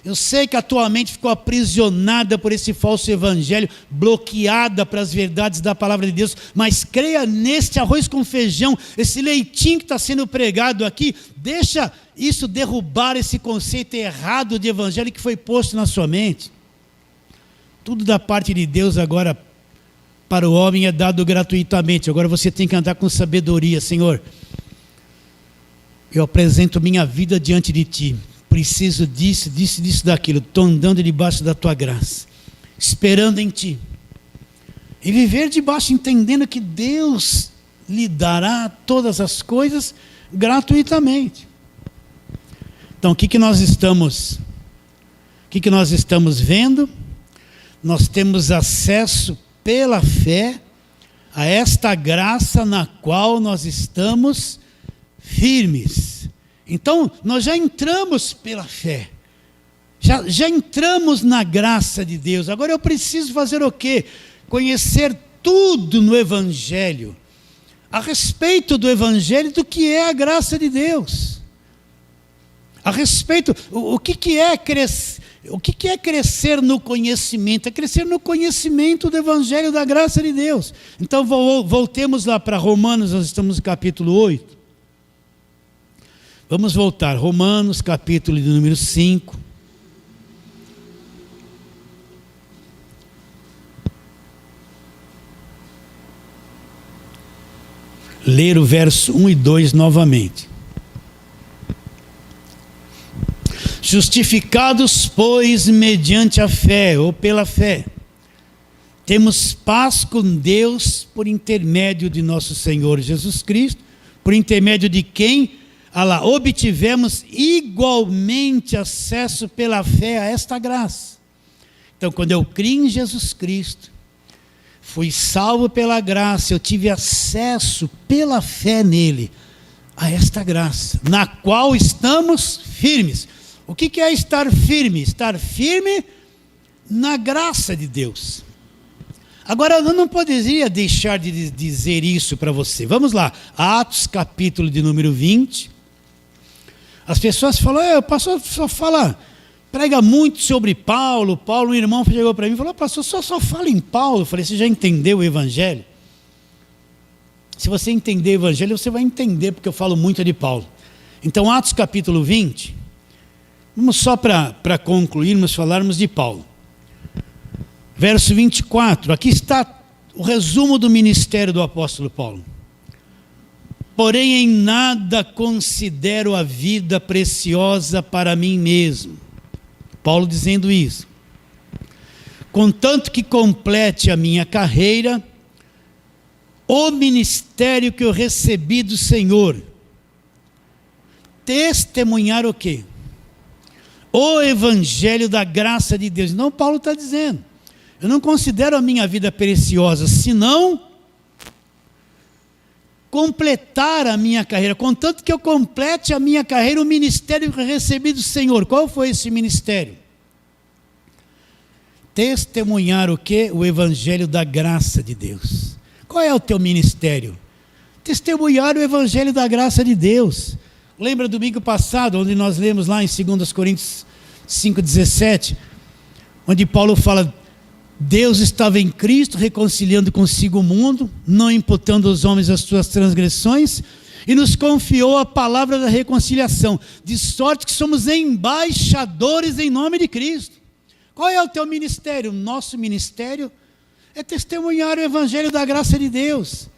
Speaker 1: Eu sei que a tua mente ficou aprisionada por esse falso evangelho, bloqueada para as verdades da palavra de Deus, mas creia neste arroz com feijão, esse leitinho que está sendo pregado aqui. Deixa isso derrubar esse conceito errado de evangelho que foi posto na sua mente. Tudo da parte de Deus agora para o homem é dado gratuitamente. Agora você tem que andar com sabedoria. Senhor, eu apresento minha vida diante de ti. Preciso disso, daquilo. Estou andando debaixo da tua graça, esperando em ti. E viver debaixo, entendendo que Deus lhe dará todas as coisas gratuitamente. Então, o que nós estamos vendo? Nós temos acesso pela fé a esta graça na qual nós estamos firmes. Então, nós já entramos pela fé, já entramos na graça de Deus. Agora eu preciso fazer o quê? Conhecer tudo no Evangelho, a respeito do Evangelho, do que é a graça de Deus, a respeito, o que é crescer no conhecimento? É crescer no conhecimento do Evangelho da graça de Deus. Então voltemos lá para Romanos, nós estamos no capítulo 8. Vamos voltar, Romanos, capítulo de número 5. Ler o verso 1 e 2 novamente. Justificados, pois, mediante a fé, ou pela fé, temos paz com Deus por intermédio de nosso Senhor Jesus Cristo, por intermédio de quem obtivemos igualmente acesso pela fé a esta graça. Então, quando eu criei em Jesus Cristo, fui salvo pela graça, eu tive acesso pela fé nele a esta graça, na qual estamos firmes. O que é estar firme? Estar firme na graça de Deus. Agora, eu não poderia deixar de dizer isso para você. Vamos lá, Atos capítulo de número 20. As pessoas falam, o pastor só prega muito sobre Paulo. Paulo, um irmão, chegou para mim e falou, pastor, só fala em Paulo. Eu falei, você já entendeu o evangelho? Se você entender o evangelho, você vai entender, porque eu falo muito de Paulo. Então, Atos capítulo 20, vamos só para concluirmos, falarmos de Paulo. Verso 24, aqui está o resumo do ministério do apóstolo Paulo. Porém, em nada considero a vida preciosa para mim mesmo. Paulo dizendo isso. Contanto que complete a minha carreira, o ministério que eu recebi do Senhor. Testemunhar o quê? O evangelho da graça de Deus. Não, Paulo está dizendo. Eu não considero a minha vida preciosa, senão completar a minha carreira, contanto que eu complete a minha carreira, o ministério que eu recebi do Senhor. Qual foi esse ministério? Testemunhar o quê? O evangelho da graça de Deus. Qual é o teu ministério? Testemunhar o evangelho da graça de Deus. Lembra domingo passado, onde nós lemos lá em 2 Coríntios 5,17, onde Paulo fala, Deus estava em Cristo, reconciliando consigo o mundo, não imputando aos homens as suas transgressões, e nos confiou a palavra da reconciliação, de sorte que somos embaixadores em nome de Cristo. Qual é o teu ministério? O nosso ministério é testemunhar o evangelho da graça de Deus,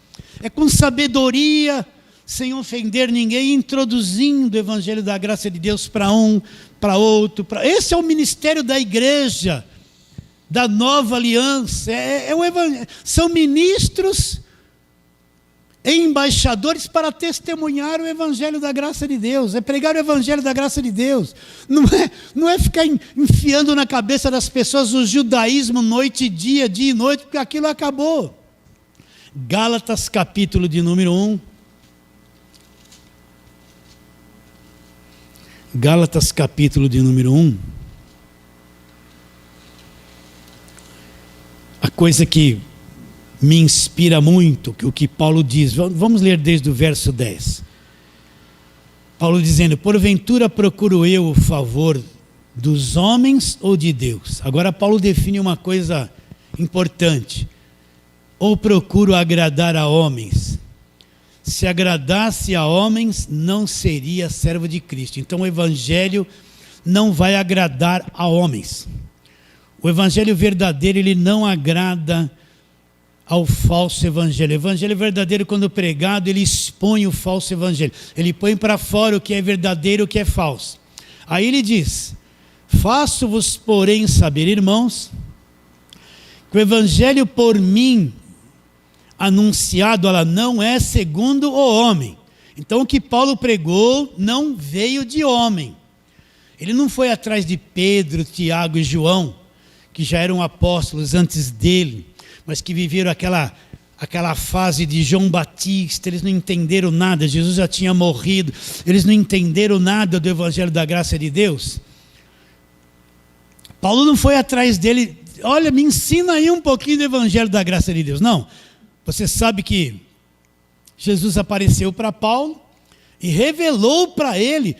Speaker 1: é com sabedoria, sem ofender ninguém, introduzindo o evangelho da graça de Deus para um, para outro. Esse é o ministério da igreja, da nova aliança. São ministros e embaixadores para testemunhar o evangelho da graça de Deus, é pregar o evangelho da graça de Deus, não é ficar enfiando na cabeça das pessoas o judaísmo noite e dia e noite, porque aquilo acabou. Gálatas capítulo de número 1. Gálatas capítulo de número 1. A coisa que me inspira muito, o que Paulo diz, vamos ler desde o verso 10. Paulo dizendo, porventura procuro eu o favor dos homens ou de Deus? Agora Paulo define uma coisa importante. Ou procuro agradar a homens? Se agradasse a homens, não seria servo de Cristo. Então o evangelho não vai agradar a homens. O evangelho verdadeiro, ele não agrada ao falso evangelho. O evangelho verdadeiro, quando pregado, ele expõe o falso evangelho. Ele põe para fora o que é verdadeiro e o que é falso. Aí ele diz, faço-vos, porém, saber, irmãos, que o evangelho por mim anunciado, ela não é segundo o homem. Então o que Paulo pregou não veio de homem. Ele não foi atrás de Pedro, Tiago e João, que já eram apóstolos antes dele, mas que viveram aquela fase de João Batista. Eles não entenderam nada, Jesus já tinha morrido, eles não entenderam nada do evangelho da graça de Deus. Paulo não foi atrás dele, olha, me ensina aí um pouquinho do evangelho da graça de Deus. Não, você sabe que Jesus apareceu para Paulo e revelou para ele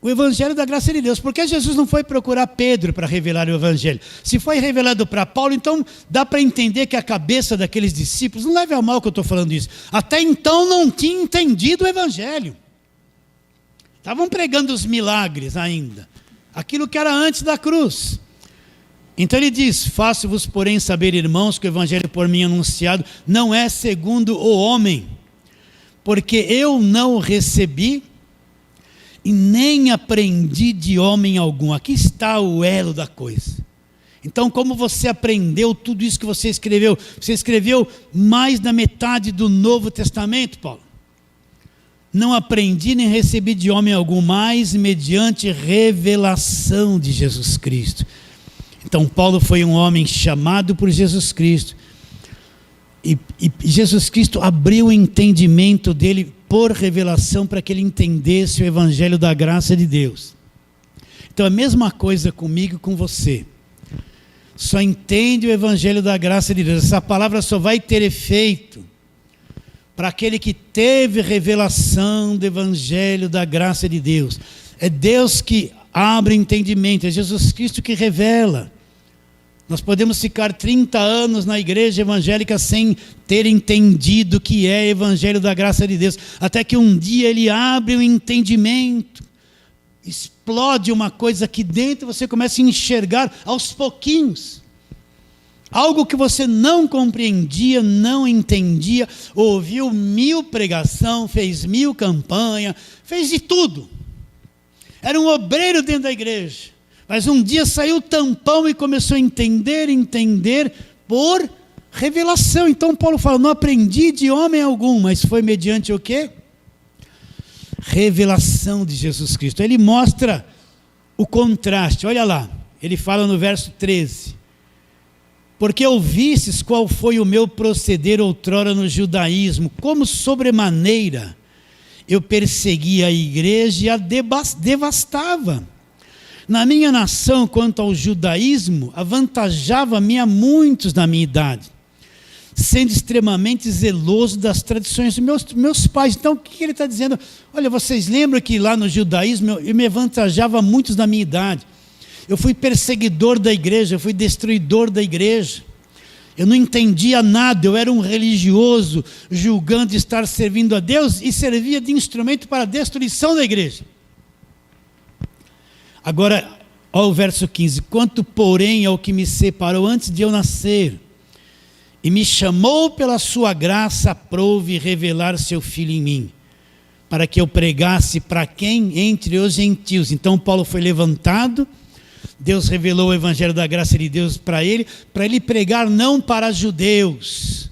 Speaker 1: o evangelho da graça de Deus. Por que Jesus não foi procurar Pedro para revelar o evangelho? Se foi revelado para Paulo, então dá para entender que a cabeça daqueles discípulos, não leve a mal que eu estou falando isso, até então não tinha entendido o evangelho. Estavam pregando os milagres ainda, aquilo que era antes da cruz. Então ele diz, faço-vos porém saber, irmãos, que o evangelho por mim anunciado não é segundo o homem, porque eu não o recebi, e nem aprendi de homem algum. Aqui está o elo da coisa. Então, como você aprendeu tudo isso que você escreveu? Você escreveu mais da metade do Novo Testamento, Paulo. Não aprendi nem recebi de homem algum, mas mediante revelação de Jesus Cristo. Então, Paulo foi um homem chamado por Jesus Cristo. E Jesus Cristo abriu o entendimento dele por revelação para que ele entendesse o evangelho da graça de Deus. Então, a mesma coisa comigo e com você. Só entende o evangelho da graça de Deus. Essa palavra só vai ter efeito para aquele que teve revelação do evangelho da graça de Deus. É Deus que abre entendimento, é Jesus Cristo que revela. Nós podemos ficar 30 anos na igreja evangélica sem ter entendido o que é o evangelho da graça de Deus, até que um dia ele abre o entendimento, explode uma coisa aqui dentro, você começa a enxergar aos pouquinhos. Algo que você não compreendia, não entendia, ouviu 1000 pregação, fez 1000 campanha, fez de tudo. Era um obreiro dentro da igreja. Mas um dia saiu o tampão e começou a entender por revelação. Então Paulo fala, não aprendi de homem algum, mas foi mediante o quê? Revelação de Jesus Cristo. Ele mostra o contraste, olha lá, ele fala no verso 13. Porque ouvistes qual foi o meu proceder outrora no judaísmo, como sobremaneira eu perseguia a igreja e a devastava. Na minha nação, quanto ao judaísmo, avantajava-me a muitos da minha idade, sendo extremamente zeloso das tradições dos meus pais. Então, o que ele está dizendo? Olha, vocês lembram que lá no judaísmo eu me avantajava a muitos da minha idade. Eu fui perseguidor da igreja, eu fui destruidor da igreja. Eu não entendia nada, eu era um religioso, julgando estar servindo a Deus e servia de instrumento para a destruição da igreja. Agora, olha o verso 15. Quanto, porém, ao que me separou antes de eu nascer, e me chamou pela sua graça, aprove revelar seu Filho em mim, para que eu pregasse para quem? Entre os gentios. Então, Paulo foi levantado, Deus revelou o evangelho da graça de Deus para ele pregar não para judeus,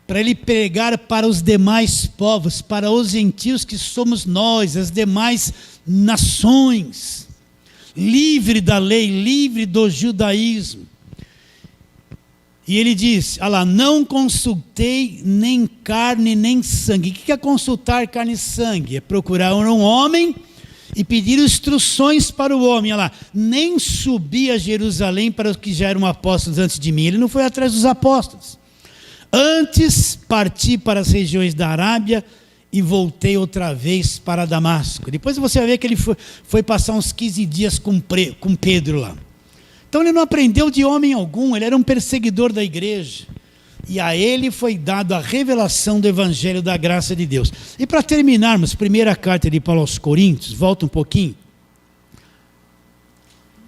Speaker 1: para ele pregar para os demais povos, para os gentios que somos nós, as demais nações, livre da lei, livre do judaísmo. E ele diz, olha lá, não consultei nem carne nem sangue. O que é consultar carne e sangue? É procurar um homem e pedir instruções para o homem. Olha lá, nem subi a Jerusalém para os que já eram apóstolos antes de mim. Ele não foi atrás dos apóstolos. Antes parti para as regiões da Arábia e voltei outra vez para Damasco. Depois você vai ver que ele foi passar uns 15 dias com Pedro lá. Então ele não aprendeu de homem algum, ele era um perseguidor da igreja. E a ele foi dado a revelação do evangelho da graça de Deus. E para terminarmos, primeira carta de Paulo aos Coríntios, volta um pouquinho.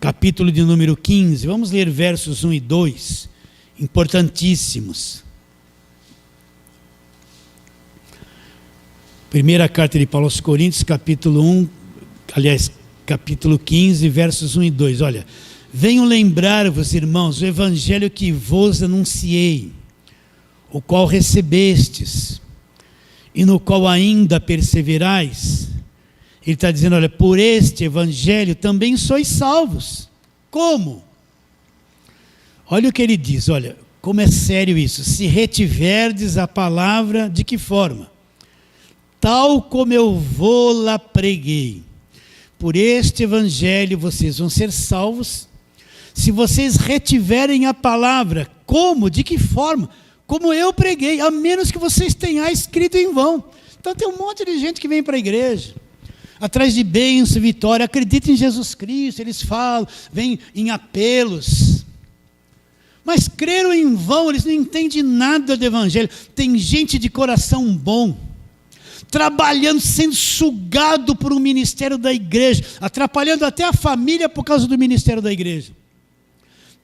Speaker 1: Capítulo de número 15, vamos ler versos 1 e 2, importantíssimos. Primeira carta de Paulo aos Coríntios, capítulo 1, aliás, capítulo 15, versos 1 e 2. Olha, venho lembrar-vos, irmãos, o evangelho que vos anunciei, o qual recebestes, e no qual ainda perseverais. Ele está dizendo, olha, por este evangelho também sois salvos. Como? Olha o que ele diz, olha, como é sério isso. Se retiverdes a palavra, de que forma? Tal como eu vou-la preguei. Por este evangelho vocês vão ser salvos, se vocês retiverem a palavra. Como? De que forma? Como eu preguei, a menos que vocês tenham escrito em vão. Então tem um monte de gente que vem para a igreja, atrás de bênção, vitória, acredita em Jesus Cristo, eles falam, vêm em apelos, mas creram em vão, eles não entendem nada do evangelho. Tem gente de coração bom, trabalhando, sendo sugado por um ministério da igreja, atrapalhando até a família por causa do ministério da igreja.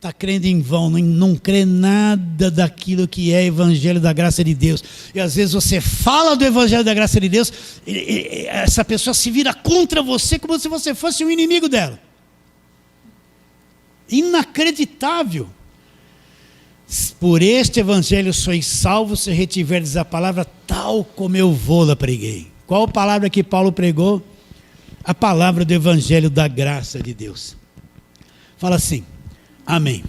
Speaker 1: está crendo em vão, não crê nada daquilo que é evangelho da graça de Deus. E às vezes você fala do evangelho da graça de Deus, e essa pessoa se vira contra você como se você fosse um inimigo dela. Inacreditável. Por este evangelho sois salvos se retiverdes a palavra tal como eu vou-la preguei. Qual palavra que Paulo pregou? A palavra do evangelho da graça de Deus. Fala assim, amém.